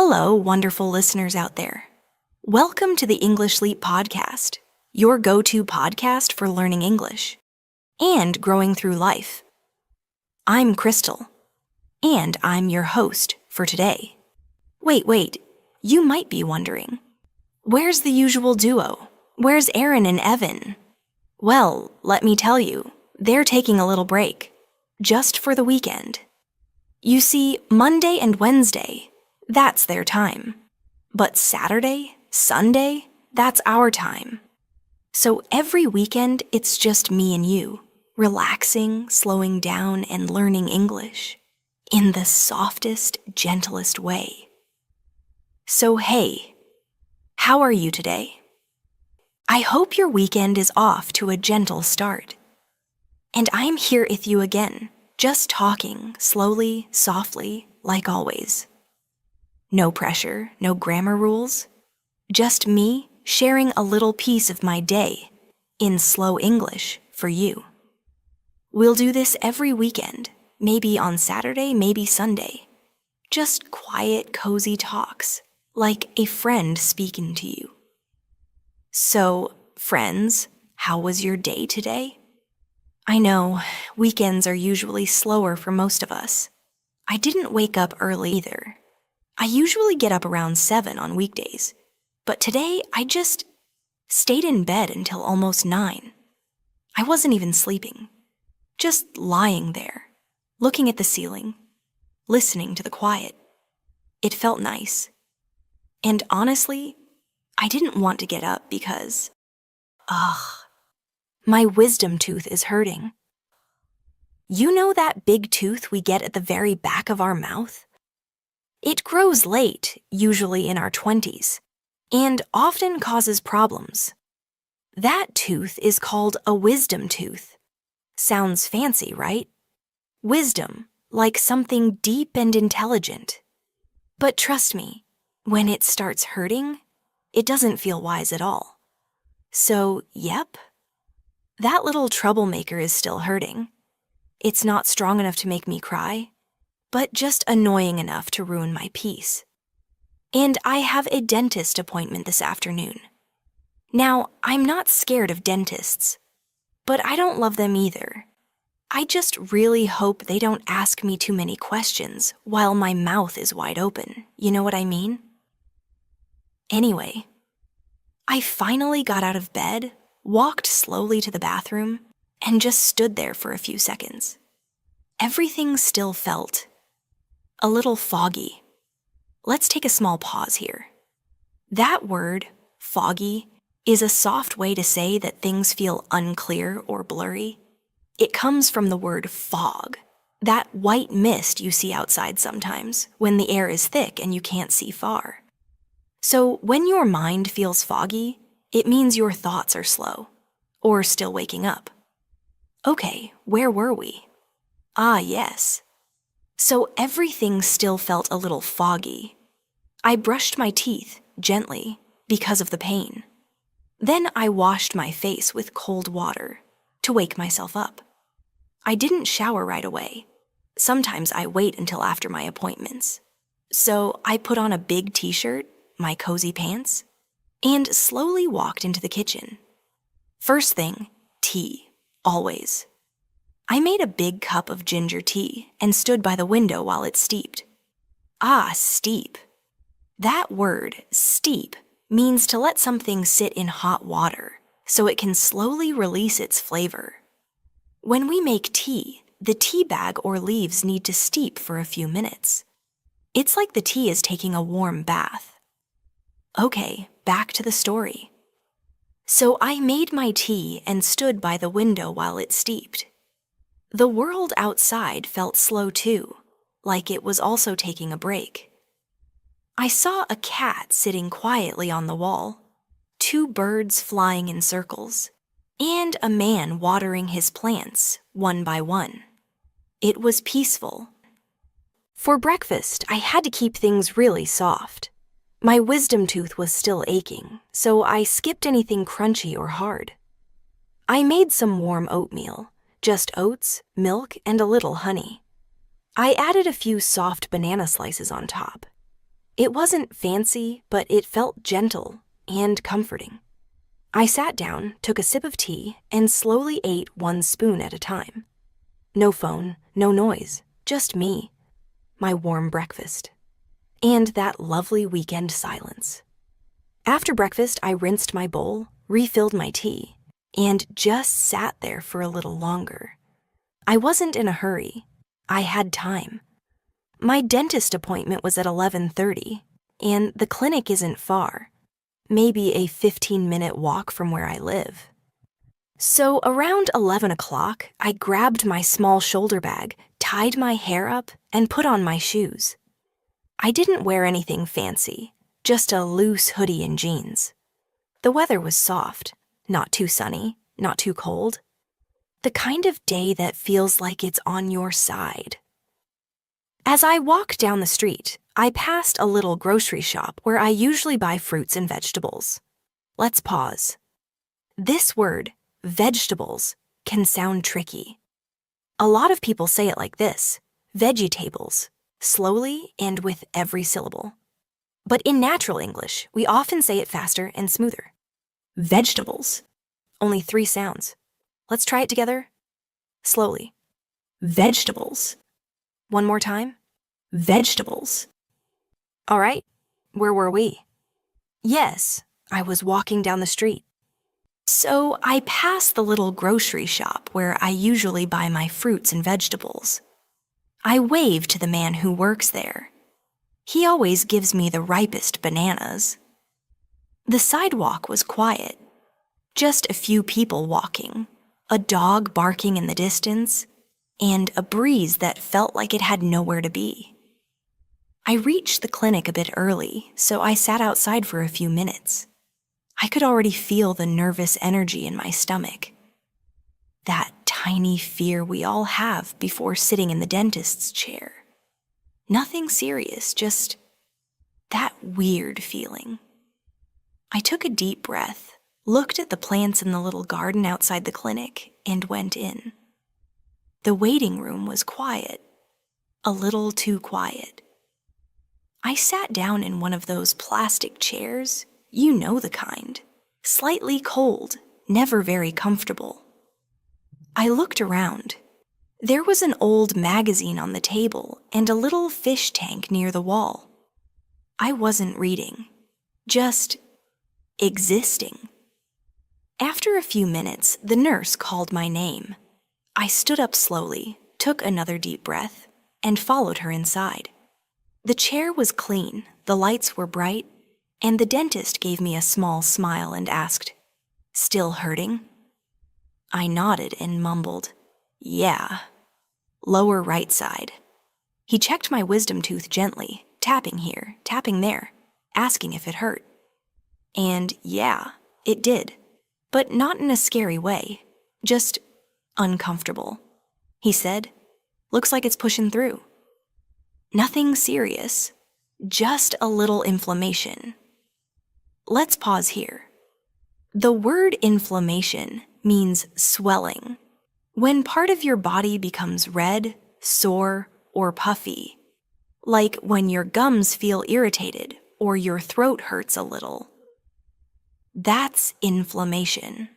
Hello, wonderful listeners out there. Welcome to the English Leap Podcast, your go-to podcast for learning English and growing through life. I'm Crystal, and I'm your host for today. Wait, you might be wondering, where's the usual duo? Where's Aaron and Evan? Well, let me tell you, they're taking a little break, just for the weekend. You see, Monday and Wednesday, that's their time. But Saturday, Sunday, that's our time. So every weekend, it's just me and you, relaxing, slowing down, and learning English in the softest, gentlest way. So hey, how are you today? I hope your weekend is off to a gentle start. And I'm here with you again, just talking slowly, softly, like always. No pressure, no grammar rules. Just me sharing a little piece of my day in slow English for you. We'll do this every weekend, maybe on Saturday, maybe Sunday. Just quiet, cozy talks, like a friend speaking to you. So, friends, how was your day today? I know, weekends are usually slower for most of us. I didn't wake up early either. I usually get up around 7 on weekdays, but today I just stayed in bed until almost 9. I wasn't even sleeping, just lying there, looking at the ceiling, listening to the quiet. It felt nice. And honestly, I didn't want to get up because, my wisdom tooth is hurting. You know that big tooth we get at the very back of our mouth? It grows late, usually in our 20s, and often causes problems. That tooth is called a wisdom tooth. Sounds fancy, right? Wisdom, like something deep and intelligent. But trust me, when it starts hurting, it doesn't feel wise at all. So, yep, that little troublemaker is still hurting. It's not strong enough to make me cry, but just annoying enough to ruin my peace. And I have a dentist appointment this afternoon. Now, I'm not scared of dentists, but I don't love them either. I just really hope they don't ask me too many questions while my mouth is wide open. You know what I mean? Anyway, I finally got out of bed, walked slowly to the bathroom, and just stood there for a few seconds. Everything still felt a little foggy. Let's take a small pause here. That word, foggy, is a soft way to say that things feel unclear or blurry. It comes from the word fog, that white mist you see outside sometimes when the air is thick and you can't see far. So when your mind feels foggy, it means your thoughts are slow, or still waking up. Okay, where were we? Yes. So everything still felt a little foggy. I brushed my teeth gently because of the pain. Then I washed my face with cold water to wake myself up. I didn't shower right away. Sometimes I wait until after my appointments. So I put on a big t-shirt, my cozy pants, and slowly walked into the kitchen. First thing, tea, always. I made a big cup of ginger tea and stood by the window while it steeped. Steep. That word, steep, means to let something sit in hot water so it can slowly release its flavor. When we make tea, the tea bag or leaves need to steep for a few minutes. It's like the tea is taking a warm bath. Okay, back to the story. So I made my tea and stood by the window while it steeped. The world outside felt slow too, like it was also taking a break. I saw a cat sitting quietly on the wall, 2 birds flying in circles, and a man watering his plants one by one. It was peaceful. For breakfast, I had to keep things really soft. My wisdom tooth was still aching, so I skipped anything crunchy or hard. I made some warm oatmeal. Just oats, milk, and a little honey. I added a few soft banana slices on top. It wasn't fancy, but it felt gentle and comforting. I sat down, took a sip of tea, and slowly ate one spoon at a time. No phone, no noise, just me, my warm breakfast, and that lovely weekend silence. After breakfast, I rinsed my bowl, refilled my tea, and just sat there for a little longer. I wasn't in a hurry. I had time. My dentist appointment was at 11:30, and the clinic isn't far, maybe a 15-minute walk from where I live. So around 11 o'clock, I grabbed my small shoulder bag, tied my hair up, and put on my shoes. I didn't wear anything fancy, just a loose hoodie and jeans. The weather was soft, not too sunny, not too cold. The kind of day that feels like it's on your side. As I walked down the street, I passed a little grocery shop where I usually buy fruits and vegetables. Let's pause. This word, vegetables, can sound tricky. A lot of people say it like this, vegetables, slowly and with every syllable. But in natural English, we often say it faster and smoother. Vegetables. Only 3 sounds. Let's try it together. Slowly. Vegetables. One more time. Vegetables. All right, where were we? Yes, I was walking down the street. So I passed the little grocery shop where I usually buy my fruits and vegetables. I waved to the man who works there. He always gives me the ripest bananas. The sidewalk was quiet. Just a few people walking, a dog barking in the distance, and a breeze that felt like it had nowhere to be. I reached the clinic a bit early, so I sat outside for a few minutes. I could already feel the nervous energy in my stomach. That tiny fear we all have before sitting in the dentist's chair. Nothing serious, just that weird feeling. I took a deep breath, looked at the plants in the little garden outside the clinic, and went in. The waiting room was quiet, a little too quiet. I sat down in one of those plastic chairs, you know the kind, slightly cold, never very comfortable. I looked around. There was an old magazine on the table and a little fish tank near the wall. I wasn't reading, just existing. After a few minutes, the nurse called my name. I stood up slowly, took another deep breath, and followed her inside. The chair was clean, the lights were bright, and the dentist gave me a small smile and asked, "Still hurting?" I nodded and mumbled, "Yeah." Lower right side. He checked my wisdom tooth gently, tapping here, tapping there, asking if it hurt. And yeah, it did, but not in a scary way, just uncomfortable. He said, "Looks like it's pushing through." Nothing serious, just a little inflammation. Let's pause here. The word inflammation means swelling. When part of your body becomes red, sore, or puffy, like when your gums feel irritated or your throat hurts a little. That's inflammation.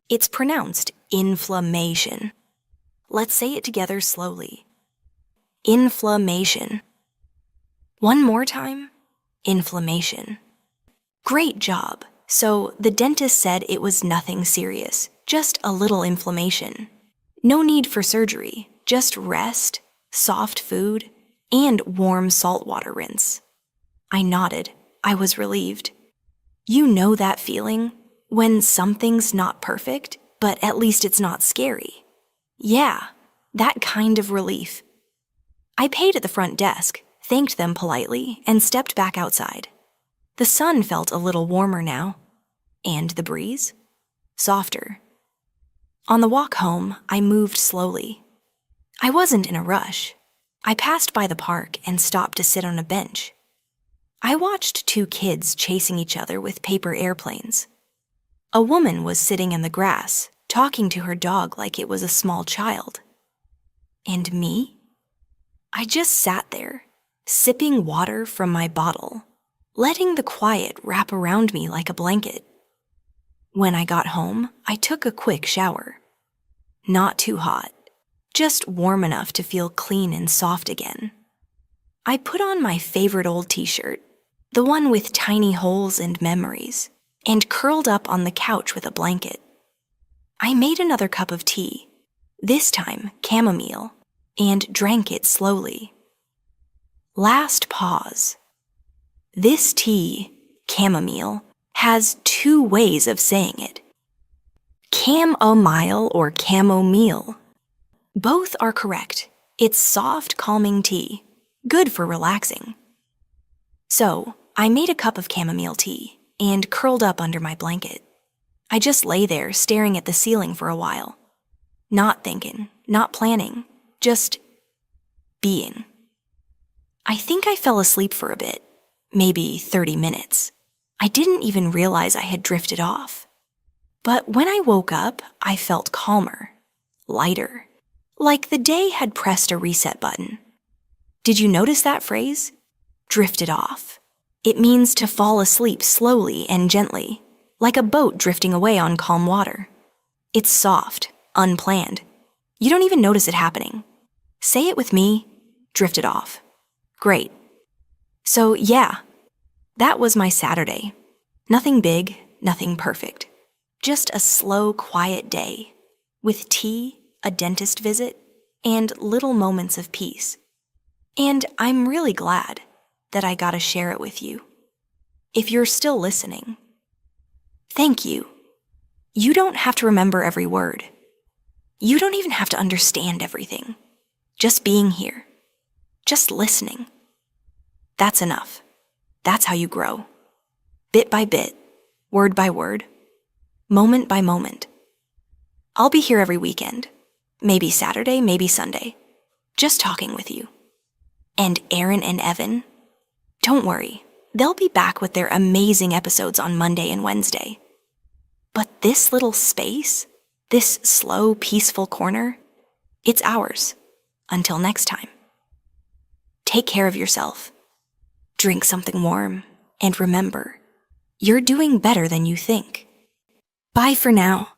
It's pronounced inflammation. Let's say it together slowly. Inflammation. One more time. Inflammation. Great job. So the dentist said it was nothing serious, just a little inflammation. No need for surgery, just rest, soft food, and warm saltwater rinse. I nodded. I was relieved. You know that feeling? When something's not perfect, but at least it's not scary. Yeah, that kind of relief. I paid at the front desk, thanked them politely, and stepped back outside. The sun felt a little warmer now. And the breeze? Softer. On the walk home, I moved slowly. I wasn't in a rush. I passed by the park and stopped to sit on a bench. I watched 2 kids chasing each other with paper airplanes. A woman was sitting in the grass, talking to her dog like it was a small child. And me? I just sat there, sipping water from my bottle, letting the quiet wrap around me like a blanket. When I got home, I took a quick shower. Not too hot, just warm enough to feel clean and soft again. I put on my favorite old t-shirt, the one with tiny holes and memories, and curled up on the couch with a blanket. I made another cup of tea, this time chamomile, and drank it slowly. Last pause. This tea, chamomile, has two ways of saying it. Chamomile or chamomile. Both are correct. It's soft, calming tea, good for relaxing. So, I made a cup of chamomile tea and curled up under my blanket. I just lay there staring at the ceiling for a while. Not thinking, not planning, just being. I think I fell asleep for a bit, maybe 30 minutes. I didn't even realize I had drifted off. But when I woke up, I felt calmer, lighter, like the day had pressed a reset button. Did you notice that phrase? Drifted off. It means to fall asleep slowly and gently, like a boat drifting away on calm water. It's soft, unplanned. You don't even notice it happening. Say it with me, drifted off. Great. So yeah, that was my Saturday. Nothing big, nothing perfect. Just a slow, quiet day, with tea, a dentist visit, and little moments of peace. And I'm really glad that I got to share it with you. If you're still listening, thank you. You don't have to remember every word. You don't even have to understand everything. Just being here. Just listening. That's enough. That's how you grow. Bit by bit, word by word, moment by moment. I'll be here every weekend. Maybe Saturday, maybe Sunday. Just talking with you. And Aaron and Evan, don't worry. They'll be back with their amazing episodes on Monday and Wednesday. But this little space, this slow, peaceful corner, it's ours. Until next time. Take care of yourself. Drink something warm. And remember, you're doing better than you think. Bye for now.